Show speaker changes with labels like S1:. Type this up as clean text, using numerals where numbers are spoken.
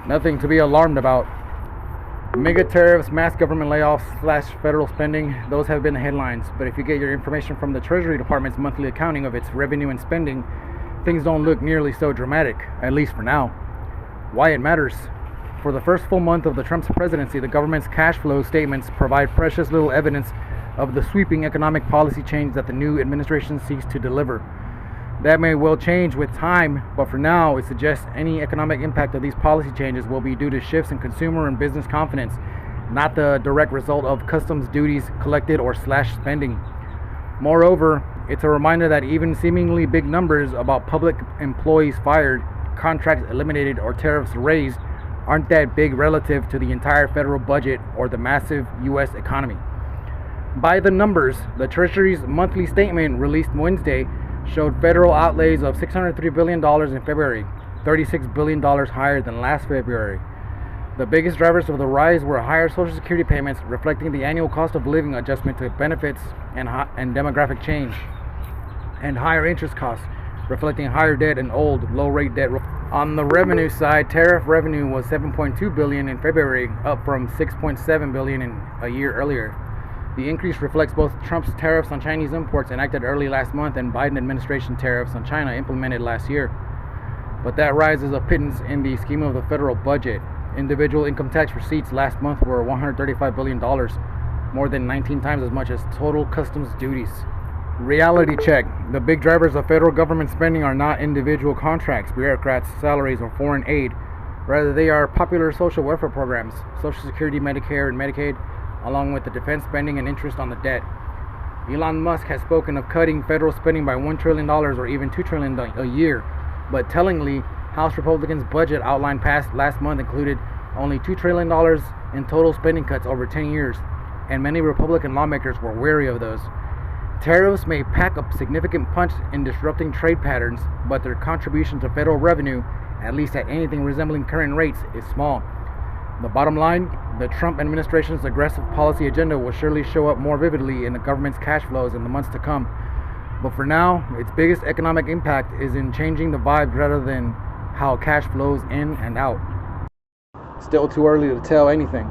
S1: Nothing to be alarmed about. Mega tariffs, mass government layoffs / federal spending, those have been the headlines. But if you get your information from the Treasury Department's monthly accounting of its revenue and spending, things don't look nearly so dramatic, at least for now. Why it matters. For the first full month of the Trump's presidency, the government's cash flow statements provide precious little evidence of the sweeping economic policy change that the new administration seeks to deliver. That may well change with time, but for now, it suggests any economic impact of these policy changes will be due to shifts in consumer and business confidence, not the direct result of customs duties collected or slashed spending. Moreover, it's a reminder that even seemingly big numbers about public employees fired, contracts eliminated, or tariffs raised aren't that big relative to the entire federal budget or the massive U.S. economy. By the numbers, the Treasury's monthly statement released Wednesday showed federal outlays of $603 billion in February, $36 billion higher than last February. The biggest drivers of the rise were higher Social Security payments, reflecting the annual cost of living adjustment to benefits and demographic change, and higher interest costs, reflecting higher debt and old, low-rate debt. On the revenue side, tariff revenue was $7.2 billion in February, up from $6.7 billion a year earlier. The increase reflects both Trump's tariffs on Chinese imports enacted early last month and Biden administration tariffs on China implemented last year. But that rise is a pittance in the scheme of the federal budget. Individual income tax receipts last month were $135 billion, more than 19 times as much as total customs duties. Reality check. The big drivers of federal government spending are not individual contracts, bureaucrats, salaries, or foreign aid. Rather, they are popular social welfare programs, Social Security, Medicare, and Medicaid, along with the defense spending and interest on the debt. Elon Musk has spoken of cutting federal spending by $1 trillion or even $2 trillion a year, but tellingly, House Republicans' budget outline passed last month included only $2 trillion in total spending cuts over 10 years, and many Republican lawmakers were wary of those. Tariffs may pack a significant punch in disrupting trade patterns, but their contribution to federal revenue, at least at anything resembling current rates, is small. The bottom line, the Trump administration's aggressive policy agenda will surely show up more vividly in the government's cash flows in the months to come. But for now, its biggest economic impact is in changing the vibe rather than how cash flows in and out. Still too early to tell anything.